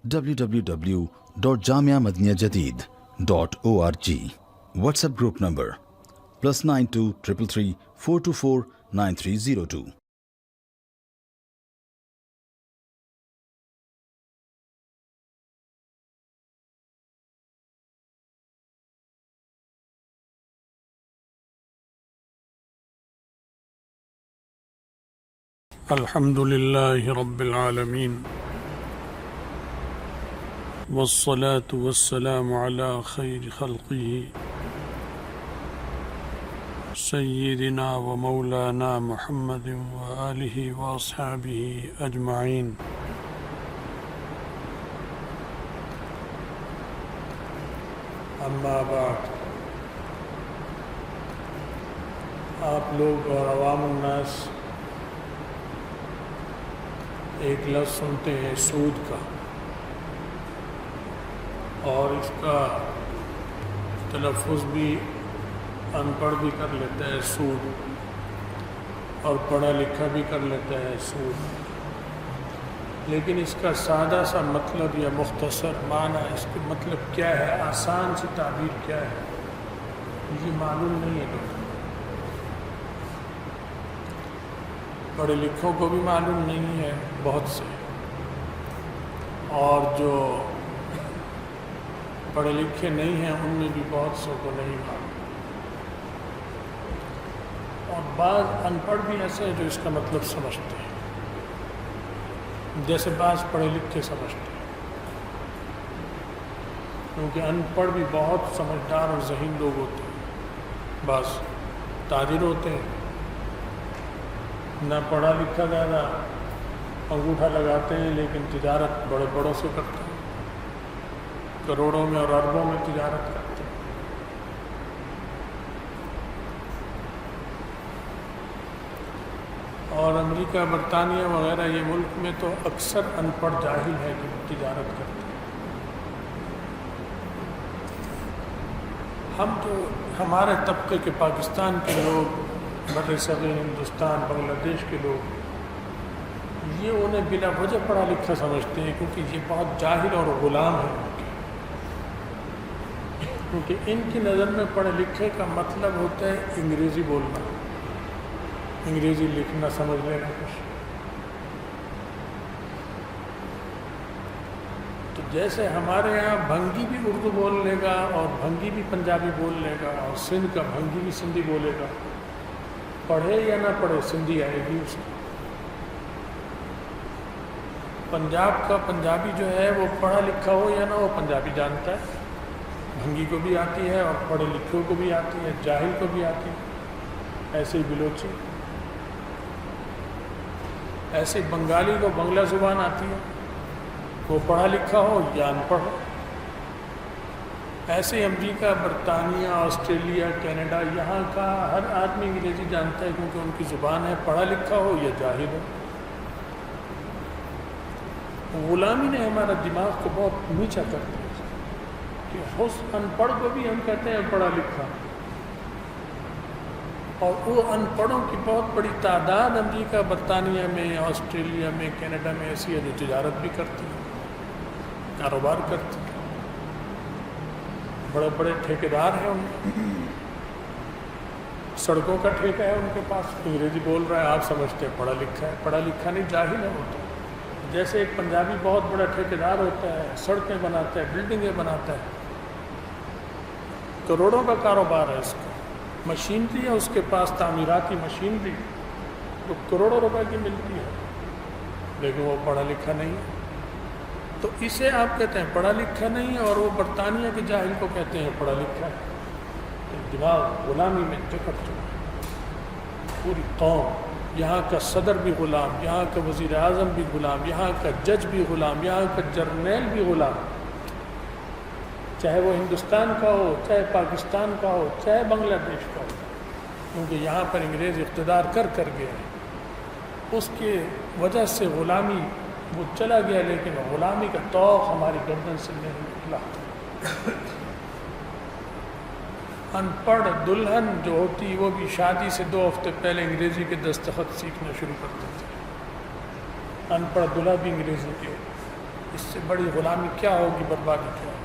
www.jamiamadiniyajadid.org. WhatsApp group number +92 333 424 9302. الحمد لله رب العالمين والصلاة والسلام على خير خلقه سيدنا ومولانا محمد وآله وأصحابه أجمعين. أما بعد، آپ لوگ اور عوام الناس ایک لفظ سنتے ہیں سود کا، اور اس کا تلفظ بھی ان پڑھ بھی کر لیتا ہے سود، اور پڑھا لکھا بھی کر لیتا ہے سود، لیکن اس کا سادہ سا مطلب یا مختصر معنی، اس کا مطلب کیا ہے، آسان سی تعبیر کیا ہے، یہ معلوم نہیں ہے لوگوں کو۔ پڑھے لکھوں کو بھی معلوم نہیں ہے بہت سے، اور جو پڑھے لکھے نہیں ہیں ان میں بھی بہت سو کو نہیں معلوم، اور بعض ان پڑھ بھی ایسے ہیں جو اس کا مطلب سمجھتے ہیں، جیسے بعض پڑھے لکھے سمجھتے ہیں، کیونکہ ان پڑھ بھی بہت سمجھدار اور ذہین لوگ ہوتے ہیں، بعض تاجر ہوتے ہیں، نہ پڑھا لکھا زیادہ، انگوٹھا لگاتے ہیں لیکن تجارت بڑے بڑوں سے کرتے ہیں، کروڑوں میں اور اربوں میں تجارت کرتے ہیں۔ اور امریکہ، برطانیہ وغیرہ یہ ملک میں تو اکثر ان پڑھ جاہل ہے جو تجارت کرتے ہیں۔ ہم جو ہمارے طبقے کے پاکستان کے لوگ، بر صغیر ہندوستان، بنگلہ دیش کے لوگ، یہ انہیں بلا وجہ پڑھا لکھا سمجھتے ہیں، کیونکہ یہ بہت جاہل اور غلام ہیں ان کے، کیونکہ ان کی نظر میں پڑھے لکھے کا مطلب ہوتا ہے انگریزی بولنا، انگریزی لکھنا، سمجھ لینا کچھ۔ تو جیسے ہمارے یہاں بھنگی بھی اردو بول لے گا، اور بھنگی بھی پنجابی بول لے گا، اور سندھ کا بھنگی بھی سندھی بولے گا، پڑھے یا نہ پڑھے سندھی آئے گی اس کو۔ پنجاب کا پنجابی جو ہے وہ پڑھا لکھا ہو یا نہ ہو، پنجابی جانتا ہے، بھنگی کو بھی آتی ہے اور پڑھے لکھوں کو بھی آتی ہے، جاہل کو بھی آتی ہے۔ ایسے ہی بلوچی، ایسے ہی بنگالی کو بنگلہ زبان آتی ہے، وہ پڑھا لکھا ہو یا ان پڑھ ہو۔ ایسے امریکہ، برطانیہ، آسٹریلیا، کینیڈا، یہاں کا ہر آدمی انگریزی جانتا ہے، کیونکہ ان کی زبان ہے، پڑھا لکھا ہو یا جاہل ہو۔ غلامی نے ہمارا دماغ کو بہت نیچا کر دیا کہ ان پڑھ کو بھی ہم کہتے ہیں پڑھا لکھا، اور وہ ان پڑھوں کی بہت بڑی تعداد امریکہ، برطانیہ میں، آسٹریلیا میں، کینیڈا میں ایسی ہے جو تجارت بھی کرتی ہے، کاروبار کرتی ہے، بڑے بڑے ٹھیکیدار ہیں ان میں، سڑکوں کا ٹھیکہ ہے ان کے پاس، انگریزی بول رہا ہے، آپ سمجھتے ہیں پڑھا لکھا ہے، پڑھا لکھا نہیں، جاہل ہے وہ تو۔ جیسے ایک پنجابی بہت بڑا ٹھیکیدار ہوتا ہے، سڑکیں بناتا ہے، بلڈنگیں بناتا ہے، کروڑوں کا کاروبار ہے اس کا، مشینری ہے اس کے پاس، تعمیراتی مشینری، وہ کروڑوں روپے کی ملتی ہے، لیکن وہ پڑھا لکھا نہیں ہے، تو اسے آپ کہتے ہیں پڑھا لکھا نہیں، اور وہ برطانیہ کے جاہل کو کہتے ہیں پڑھا لکھا ہے۔ دماغ غلامی میں جکڑ چکا ہے پوری قوم، یہاں کا صدر بھی غلام، یہاں کا وزیر اعظم بھی غلام، یہاں کا جج بھی غلام، یہاں کا جرنیل بھی غلام، چاہے وہ ہندوستان کا ہو، چاہے پاکستان کا ہو، چاہے بنگلہ دیش کا ہو، کیونکہ یہاں پر انگریز اقتدار کر گئے ہیں، اس کی وجہ سے غلامی وہ چلا گیا، لیکن غلامی کا توق ہماری گردن سے نہیں نکلا۔ ان پڑھ دلہن جو ہوتی وہ بھی شادی سے 2 ہفتے پہلے انگریزی کے دستخط سیکھنا شروع کر دیتے، ان پڑھ دلہا بھی انگریزی کے، اس سے بڑی غلامی کیا ہوگی، بربادی کیا ہوگی؟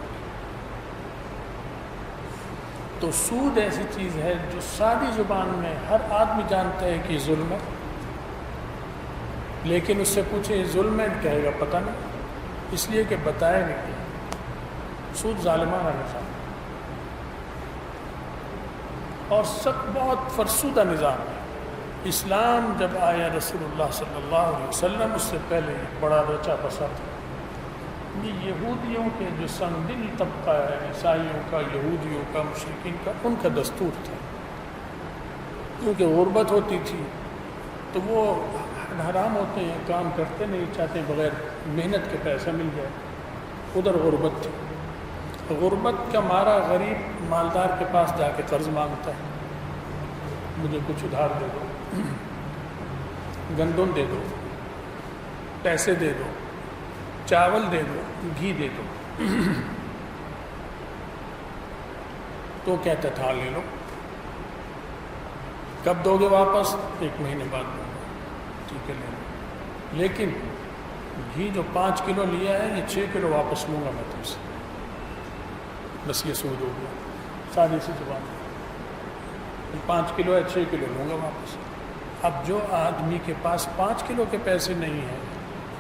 تو سود ایسی چیز ہے جو سادی زبان میں ہر آدمی جانتا ہے کہ ظلم ہے، لیکن اس سے پوچھے یہ ظلم ہے، کہے گا پتہ نہیں، اس لیے کہ بتایا نہیں گیا۔ سود ظالمانہ نظام اور سب بہت فرسودہ نظام ہے۔ اسلام جب آیا رسول اللہ صلی اللہ علیہ وسلم، اس سے پہلے بڑا رچا بسا تھا۔ یہ یہودیوں کے جو سنگ دل طبقہ ہے، عیسائیوں کا، یہودیوں کا، مشرکین کا، ان کا دستور تھا، کیونکہ غربت ہوتی تھی تو وہ حرام ہوتے ہیں، کام کرتے نہیں چاہتے، بغیر محنت کے پیسہ مل جائے، ادھر غربت تھی۔ غربت کا مارا غریب مالدار کے پاس جا کے قرض مانگتا ہے، مجھے کچھ ادھار دے دو، گندم دے دو، پیسے دے دو، چاول دے دو، گھی دے دو، تو کہتا تھا لے لو، کب دو گے واپس؟ 1 مہینے بعد دوں گا، ٹھیک ہے لے لو، لیکن گھی جو 5 کلو لیا ہے یہ 6 کلو واپس لوں گا میں تم سے، بس یہ سود ہو گیا، سادی سی زبان، 5 کلو ہے 6 کلو لوں گا واپس۔ اب جو آدمی کے پاس 5 کلو کے پیسے نہیں ہیں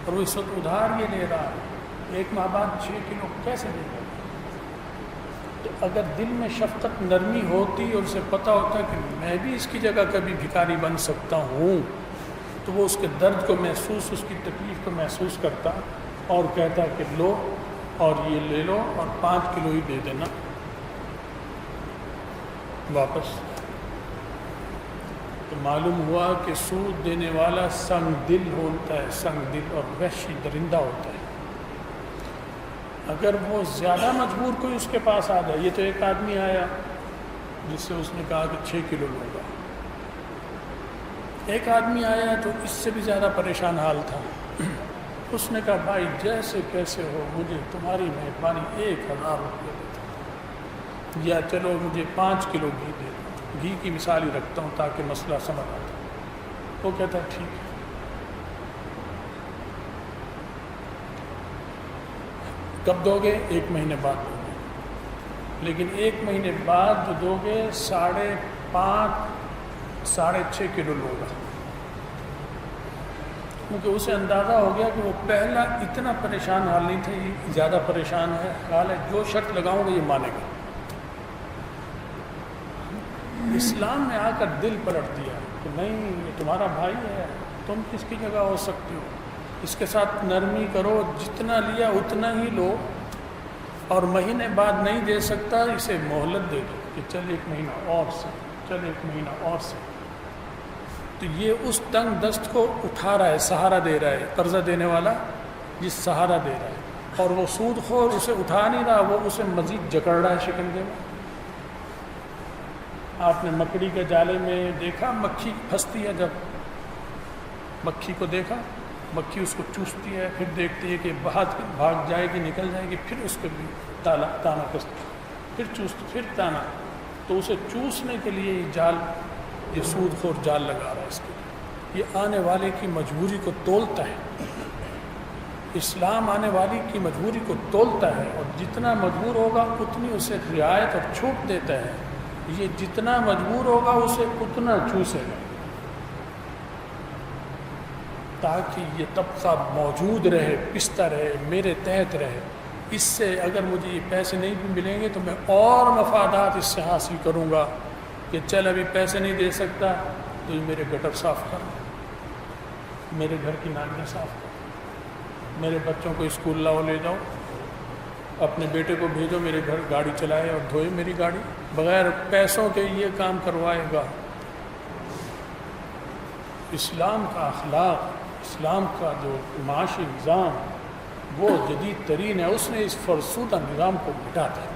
اور وہ اس وقت ادھار یہ لے رہا ہے، 1 ماہ بعد 6 کلو کیسے دے گا؟ تو اگر دل میں شفقت نرمی ہوتی اور اسے پتہ ہوتا کہ میں بھی اس کی جگہ کبھی بھکاری بن سکتا ہوں، تو وہ اس کے درد کو محسوس، اس کی تکلیف کو محسوس کرتا اور کہتا کہ لو اور یہ لے لو اور 5 کلو ہی دے دینا واپس۔ تو معلوم ہوا کہ سود دینے والا سنگ دل ہوتا ہے، سنگ دل اور وحشی درندہ ہوتا ہے۔ اگر وہ زیادہ مجبور کوئی اس کے پاس آ جائے، یہ تو ایک آدمی آیا جس سے اس نے کہا کہ 6 کلو لوں گا، ایک آدمی آیا تو اس سے بھی زیادہ پریشان حال تھا، اس نے کہا بھائی جیسے کیسے ہو مجھے تمہاری مہربانی 1000 روپے دے دو، یا چلو مجھے 5 کلو گھی دے دو، گھی کی مثال ہی رکھتا ہوں تاکہ مسئلہ سمجھ آتا۔ وہ کہتا ہے ٹھیک ہے، کب دو گے؟ 1 مہینے بعد دو گے، لیکن 1 مہینے بعد جو دو گے 5.5 6.5 کلو لوں گا، کیونکہ اسے اندازہ ہو گیا کہ وہ پہلا اتنا پریشان حال نہیں تھا، یہ زیادہ پریشان ہے حال ہے، جو شرط لگاؤں گا یہ مانے گا۔ اسلام نے آ کر دل پلٹ دیا کہ نہیں، یہ تمہارا بھائی ہے، تم کس کی جگہ ہو سکتے ہو، اس کے ساتھ نرمی کرو، جتنا لیا اتنا ہی لو، اور مہینے بعد نہیں دے سکتا اسے مہلت دے دو کہ چل 1 مہینہ اور سے، چل 1 مہینہ اور سے۔ تو یہ اس تنگ دست کو اٹھا رہا ہے، سہارا دے رہا ہے، قرضہ دینے والا جس سہارا دے رہا ہے، اور وہ سود خور اسے اٹھا نہیں رہا، وہ اسے مزید جکڑ رہا ہے شکنجے میں۔ آپ نے مکڑی کے جالے میں دیکھا مکھی پھنستی ہے، جب مکھی کو دیکھا، مکھی اس کو چوستی ہے، پھر دیکھتی ہے کہ بھاگ جائے گی، نکل جائے گی، پھر اس کو بھی تانا کستی، پھر چوستی، پھر تانا، تو اسے چوسنے کے لیے یہ جال، یہ سود خور جال لگا رہا ہے اس کے، یہ آنے والے کی مجبوری کو تولتا ہے۔ اسلام آنے والی کی مجبوری کو تولتا ہے، اور جتنا مجبور ہوگا اتنی اسے رعایت اور چھوٹ دیتا ہے، یہ جتنا مجبور ہوگا اسے اتنا چوسے گا، تاکہ یہ طبقہ موجود رہے، پستا رہے، میرے تحت رہے۔ اس سے اگر مجھے یہ پیسے نہیں بھی ملیں گے تو میں اور مفادات اس سے حاصل کروں گا، کہ چل ابھی پیسے نہیں دے سکتا تو یہ میرے گٹر صاف کر، میرے گھر کی نالیاں صاف کر، میرے بچوں کو اسکول لاؤ لے جاؤ، اپنے بیٹے کو بھیجو میرے گھر گاڑی چلائے اور دھوئے میری گاڑی، بغیر پیسوں کے یہ کام کروائے گا۔ اسلام کا اخلاق، اسلام کا جو معاشی نظام وہ جدید ترین ہے، اس نے اس فرسودہ نظام کو مٹا دیا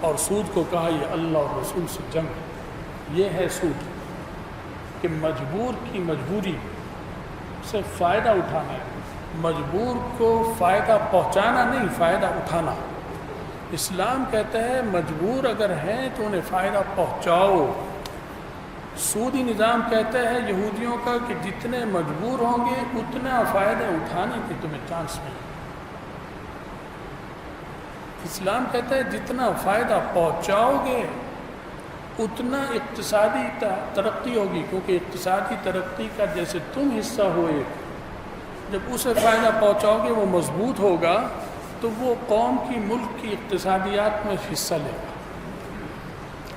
اور سود کو کہا یہ اللہ اور رسول سے جنگ۔ یہ ہے سود کہ مجبور کی مجبوری سے فائدہ اٹھانا ہے، مجبور کو فائدہ پہنچانا نہیں، فائدہ اٹھانا۔ اسلام کہتا ہے مجبور اگر ہیں تو انہیں فائدہ پہنچاؤ۔ سودی نظام کہتا ہے یہودیوں کا کہ جتنے مجبور ہوں گے اتنا فائدہ اٹھانے کی تمہیں چانس نہیں۔ اسلام کہتا ہے جتنا فائدہ پہنچاؤ گے اتنا اقتصادی ترقی ہوگی، کیونکہ اقتصادی ترقی کا جیسے تم حصہ ہو ایک، جب اسے فائدہ پہنچاؤ گے وہ مضبوط ہوگا تو وہ قوم کی، ملک کی اقتصادیات میں حصہ لے گا۔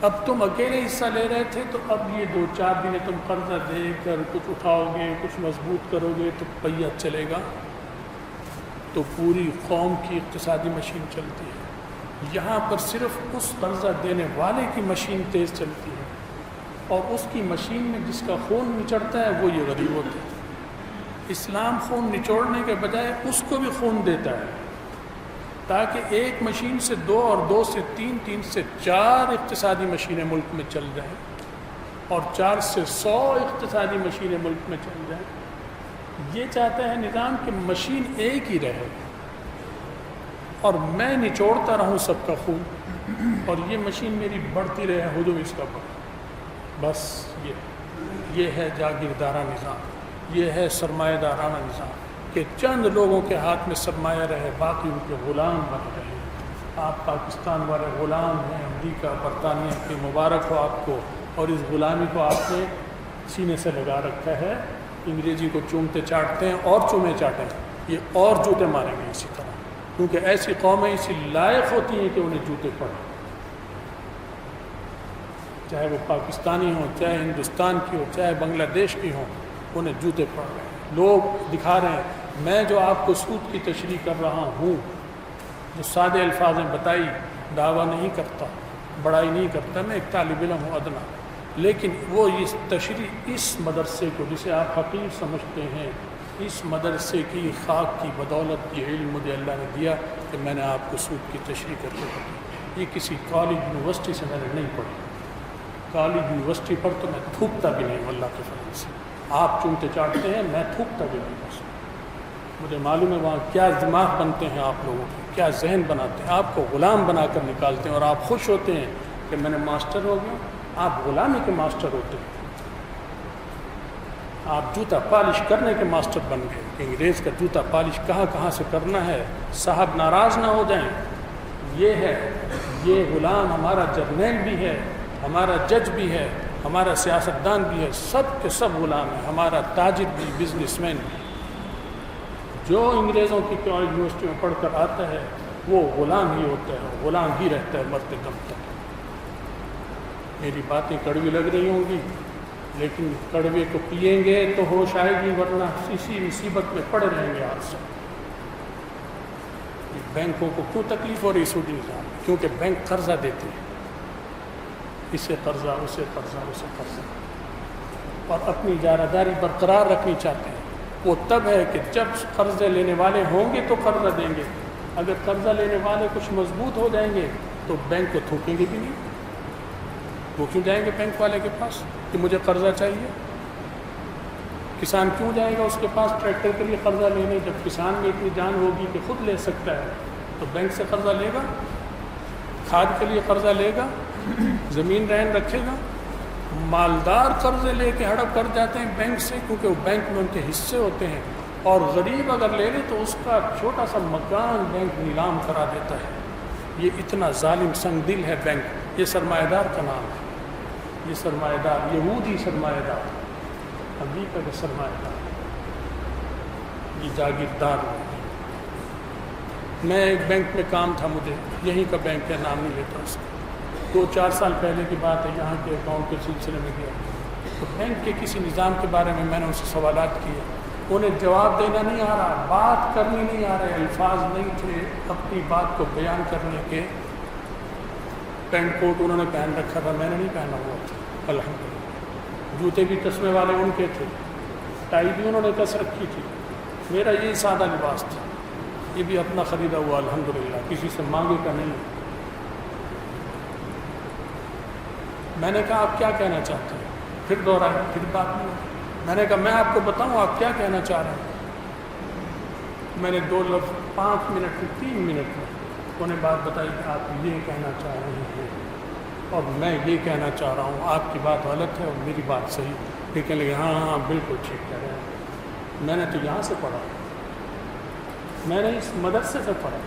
اب تم اکیلے حصہ لے رہے تھے، تو اب یہ 2-4 دن تم قرضہ دے کر کچھ اٹھاؤ گے، کچھ مضبوط کرو گے تو پہیہ چلے گا، تو پوری قوم کی اقتصادی مشین چلتی ہے۔ یہاں پر صرف اس قرضہ دینے والے کی مشین تیز چلتی ہے، اور اس کی مشین میں جس کا خون نچڑتا ہے وہ یہ غریب ہوتے ہیں۔ اسلام خون نچوڑنے کے بجائے اس کو بھی خون دیتا ہے، تاکہ ایک مشین سے 2 اور 2 سے 3، 3 سے 4 اقتصادی مشینیں ملک میں چل جائیں، اور 4 سے 100 اقتصادی مشینیں ملک میں چل جائیں۔ یہ چاہتا ہے نظام کہ مشین ایک ہی رہے اور میں نچوڑتا رہوں سب کا خون، اور یہ مشین میری بڑھتی رہے، ہجوم اس کا بڑھ۔ بس یہ ہے جاگیردارہ نظام، یہ ہے سرمایہ دارانہ نظام، کہ چند لوگوں کے ہاتھ میں سرمایہ رہے، باقی ان کے غلام بن رہے۔ آپ پاکستان والے غلام ہیں، امریکہ برطانیہ کی مبارک ہو آپ کو، اور اس غلامی کو آپ نے سینے سے لگا رکھا ہے۔ انگریزی کو چومتے چاٹتے ہیں اور چومے چاٹیں، یہ اور جوتے ماریں گے اسی طرح، کیونکہ ایسی قومیں اسی لائق ہوتی ہیں کہ انہیں جوتے پڑیں، چاہے وہ پاکستانی ہوں، چاہے ہندوستان کی ہو، چاہے بنگلہ دیش کی ہوں، انہیں جوتے پڑ رہے ہیں۔ لوگ دکھا رہے ہیں، میں جو آپ کو سود کی تشریح کر رہا ہوں، جو سادے الفاظ میں بتائی، دعویٰ نہیں کرتا، بڑائی نہیں کرتا، میں ایک طالب علم ہوں ادنا، لیکن وہ اس تشریح اس مدرسے کو جسے آپ حقیر سمجھتے ہیں، اس مدرسے کی خاک کی بدولت یہ علم مجھے اللہ نے دیا کہ میں نے آپ کو سود کی تشریح کر کے بتائی۔ یہ کسی کالج یونیورسٹی سے میں نے نہیں پڑھی، کالج یونیورسٹی پر تو میں تھوکتا بھی نہیں ہوں اللہ کے فضل سے۔ آپ چومتے چاٹتے ہیں، میں تھوکتا بھی نہیں ہوں۔ مجھے معلوم ہے وہاں کیا دماغ بنتے ہیں آپ لوگوں کے، کیا ذہن بناتے ہیں، آپ کو غلام بنا کر نکالتے ہیں، اور آپ خوش ہوتے ہیں کہ میں نے ماسٹر ہو گیا۔ آپ غلامی کے ماسٹر ہوتے ہیں، آپ جوتا پالش کرنے کے ماسٹر بن گئے کہ انگریز کا جوتا پالش کہاں سے کرنا ہے، صاحب ناراض نہ ہو جائیں۔ یہ غلام ہمارا جرنیل بھی ہے، ہمارا جج بھی ہے، ہمارا سیاستدان بھی ہے، سب کے سب غلام ہیں، ہمارا تاجر بھی، بزنس مین بھی۔ جو انگریزوں کی کالج یونیورسٹی میں پڑھ کر آتا ہے وہ غلام ہی ہوتا ہے، غلام ہی رہتا ہے مرتے دم تک۔ میری باتیں کڑوی لگ رہی ہوں گی، لیکن کڑوے کو پئیں گے تو ہوش آئے گی، ورنہ اسی مصیبت میں پڑے رہیں گے آپ سب۔ بینکوں کو کیوں تکلیف ہو رہی سودی نظام؟ کیونکہ بینک قرضہ دیتے ہیں، اسے قرضہ، اسے قرضہ، اسے قرضہ، اور اپنی اجارہ داری برقرار رکھنی چاہتے ہیں۔ وہ تب ہے کہ جب قرضے لینے والے ہوں گے تو قرضہ دیں گے، اگر قرضہ لینے والے کچھ مضبوط ہو جائیں گے تو بینک کو تھوکیں گے بھی نہیں۔ وہ کیوں جائیں گے بینک والے کے پاس کہ مجھے قرضہ چاہیے؟ کسان کیوں جائے گا اس کے پاس ٹریکٹر کے لیے قرضہ لینے؟ جب کسان میں اتنی جان ہوگی کہ خود لے سکتا ہے تو بینک سے قرضہ لے گا، کھاد کے لیے قرضہ لے گا، زمین رہن رکھے گا۔ مالدار قرضے لے کے ہڑپ کر جاتے ہیں بینک سے، کیونکہ وہ بینک میں ان کے حصے ہوتے ہیں، اور غریب اگر لے لے تو اس کا چھوٹا سا مکان بینک نیلام کرا دیتا ہے۔ یہ اتنا ظالم سنگ دل ہے بینک، یہ سرمایہ دار کا نام ہے، یہ سرمایہ دار، یہودی سرمایہ دار، امریکہ کا سرمایہ دار، یہ جاگیردار ہے۔ میں ایک بینک میں کام تھا، مجھے یہیں کا بینک ہے، نام نہیں لیتا اس کا، 2-4 سال پہلے کی بات ہے، یہاں کے اکاؤنٹ کے سلسلے میں گیا تو بینک کے کسی نظام کے بارے میں نے ان سے سوالات کیے، انہیں جواب دینا نہیں آ رہا، بات کرنی نہیں آ رہے، الفاظ نہیں تھے اپنی بات کو بیان کرنے کے۔ پینٹ کوٹ انہوں نے پہن رکھا تھا، میں نے نہیں پہنا ہوا تھا الحمدللہ، جوتے بھی تسمے والے ان کے تھے، ٹائی بھی انہوں نے کس رکھی تھی، میرا یہ سادہ لباس تھا، یہ بھی اپنا خریدا ہوا الحمدللہ، کسی سے مانگے کا نہیں۔ میں نے کہا آپ کیا کہنا چاہتے ہیں؟ پھر دوہرایا، پھر بات نہیں ہوئی۔ میں نے کہا میں آپ کو بتاؤں آپ کیا کہنا چاہ رہے ہیں؟ میں نے 2 لفظ 5 منٹ میں 3 منٹ میں انہیں بات بتائی کہ آپ یہ کہنا چاہ رہے ہیں اور میں یہ کہنا چاہ رہا ہوں، آپ کی بات غلط ہے اور میری بات صحیح، لیکن ہاں بالکل ٹھیک کہہ رہے ہیں۔ میں نے تو یہاں سے پڑھا، میں نے اس مدرسے سے پڑھا،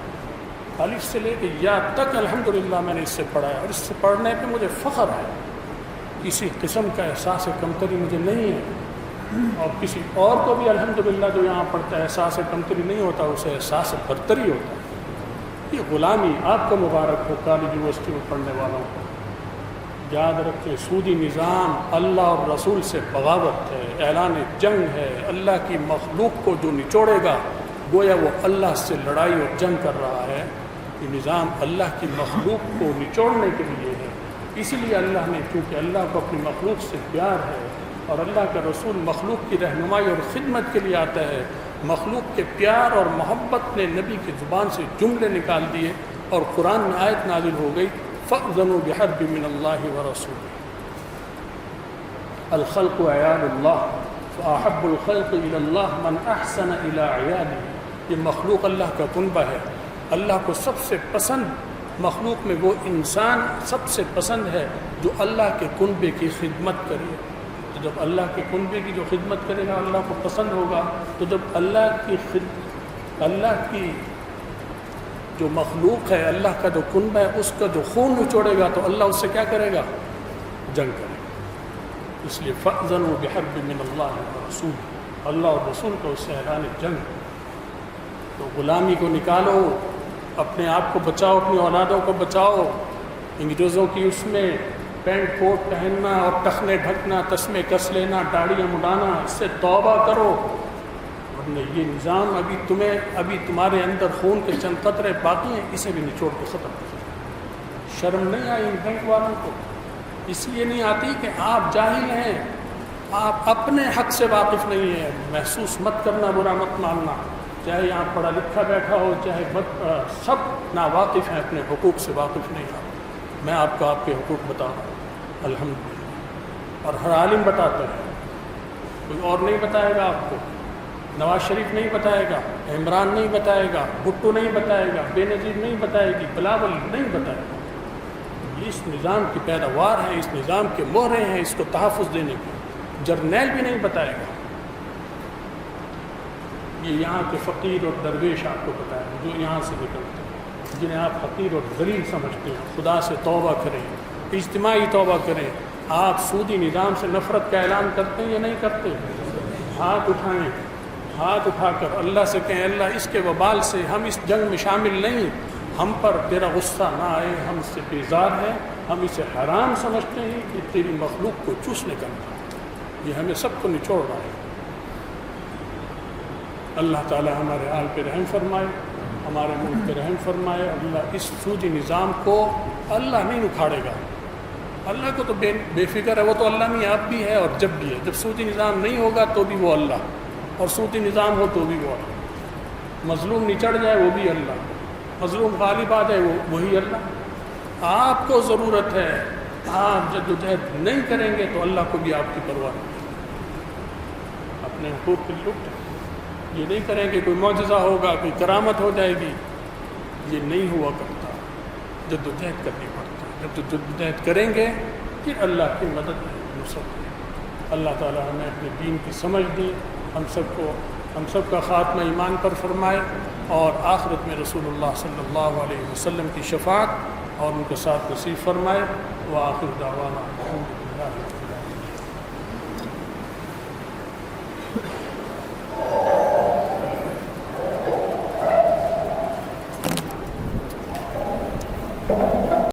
الف سے لے کے یا تک الحمدللہ میں نے اس سے پڑھا ہے، اور اس سے پڑھنے پہ مجھے فخر ہے، کسی قسم کا احساس کمتری مجھے نہیں ہے، اور کسی اور کو بھی الحمدللہ جو یہاں پڑھتا ہے احساس کمتری نہیں ہوتا، اسے احساس برتری ہوتا ہے۔ یہ غلامی آپ کو مبارک ہو کالج یونیورسٹی میں پڑھنے والوں کو۔ یاد رکھیں سودی نظام اللہ اور رسول سے بغاوت ہے، اعلان جنگ ہے، اللہ کی مخلوق کو جو نچوڑے گا گویا وہ اللہ سے لڑائی اور جنگ کر رہا ہے۔ یہ نظام اللہ کی مخلوق کو نچوڑنے کے لیے ہے، اسی لیے اللہ نے، کیونکہ اللہ کو اپنی مخلوق سے پیار ہے اور اللہ کا رسول مخلوق کی رہنمائی اور خدمت کے لیے آتا ہے، مخلوق کے پیار اور محبت نے نبی کی زبان سے جملے نکال دیے اور قرآن میں آیت نازل ہو گئی فَأْذَنُوا بِحَرْبٍ مِّنَ اللَّهِ وَرَسُولِهِ الخلق عیال اللہ فأحب الخلق إلى اللہ من احسن إلى عیاله۔ یہ مخلوق اللہ کا کنبہ ہے، اللہ کو سب سے پسند مخلوق میں وہ انسان سب سے پسند ہے جو اللہ کے کنبے کی خدمت کرے۔ تو جب اللہ کے کنبے کی جو خدمت کرے گا اللہ کو پسند ہوگا، تو جب اللہ کی جو مخلوق ہے، اللہ کا جو کنبہ ہے، اس کا جو خون نچوڑے گا تو اللہ اس سے کیا کرے گا؟ جنگ کرے گا۔ اس لیے فَأْذَنُوا بِحَرْبٍ مِّنَ اللَّهِ وَرَسُولِهِ، اللہ اور رسول کو اس سے اعلان جنگ۔ تو غلامی کو نکالو، اپنے آپ کو بچاؤ، اپنی اولادوں کو بچاؤ۔ انگریزوں کی اس میں پینٹ کوٹ پہننا اور ٹخنے ڈھکنا، تسمے کس لینا، داڑیاں مڈانا، اس سے توبہ کرو، ورنہ یہ نظام ابھی تمہارے اندر خون کے چند قطرے باقی ہیں، اسے بھی نچوڑ کے ختم کر۔ شرم نہیں آئی ان بینک والوں کو؟ اس لیے نہیں آتی کہ آپ جاہل ہیں، آپ اپنے حق سے واقف نہیں ہیں۔ محسوس مت کرنا، برا مت ماننا، چاہے یہاں پڑھا لکھا بیٹھا ہو، چاہے سب ناواقف ہیں، اپنے حقوق سے واقف نہیں ہیں۔ میں آپ کو آپ کے حقوق بتا رہا ہوں الحمدللہ، اور ہر عالم بتاتا ہے، کوئی اور نہیں بتائے گا آپ کو۔ نواز شریف نہیں بتائے گا، عمران نہیں بتائے گا، بھٹو نہیں بتائے گا، بے نظیر نہیں بتائے گی، بلاول نہیں بتائے گا۔ یہ اس نظام کی پیداوار ہے، اس نظام کے مہرے ہیں، اس کو تحفظ دینے کے۔ جرنیل بھی نہیں بتائے گا، یہ یہاں کے فقیر اور درویش آپ کو بتائیں گے جو یہاں سے نکلتے ہیں، جنہیں آپ حقیر اور ذلیل سمجھتے ہیں۔ خدا سے توبہ کریں، اجتماعی توبہ کریں۔ آپ سودی نظام سے نفرت کا اعلان کرتے ہیں یا نہیں کرتے؟ ہاتھ اٹھائیں، ہاتھ اٹھا کر اللہ سے کہیں اللہ اس کے وبال سے ہم اس جنگ میں شامل نہیں، ہم پر تیرا غصہ نہ آئے، ہم اس سے بیزار ہیں، ہم اسے حرام سمجھتے ہیں کہ تیری مخلوق کو چوسنے کا یہ ہمیں سب کو نچوڑ رہا ہے۔ اللہ تعالی ہمارے حال پہ رحم فرمائے، ہمارے ملک پہ رحم فرمائے۔ اللہ اس سودی نظام کو اللہ نہیں اکھاڑے گا، اللہ کو تو بے فکر ہے، وہ تو اللہ میں اب بھی ہے اور جب بھی ہے۔ جب سودی نظام نہیں ہوگا تو بھی وہ اللہ، اور سودی نظام ہو تو بھی وہ اللہ۔ مظلوم نچڑ جائے وہ بھی اللہ، مظلوم غالب آ جائے وہی اللہ۔ آپ کو ضرورت ہے، آپ جدوجہد نہیں کریں گے تو اللہ کو بھی آپ کی پرواہ نہیں۔ اپنے حقوق کے لٹ یہ نہیں کریں گے کوئی معجزہ ہوگا، کوئی کرامت ہو جائے گی، یہ نہیں ہوا کرتا۔ جدوجہد کرنی پڑتا ہے، جب جدوجہد کریں گے پھر اللہ کی مدد نصرت۔ اللہ تعالی ہمیں اپنے دین کی سمجھ دی، ہم سب کا خاتمہ ایمان پر فرمائے، اور آخرت میں رسول اللہ صلی اللہ علیہ وسلم کی شفاعت اور ان کے ساتھ نصیب فرمائے۔ وآخر دعوانا الحمدللہ رب العالمین۔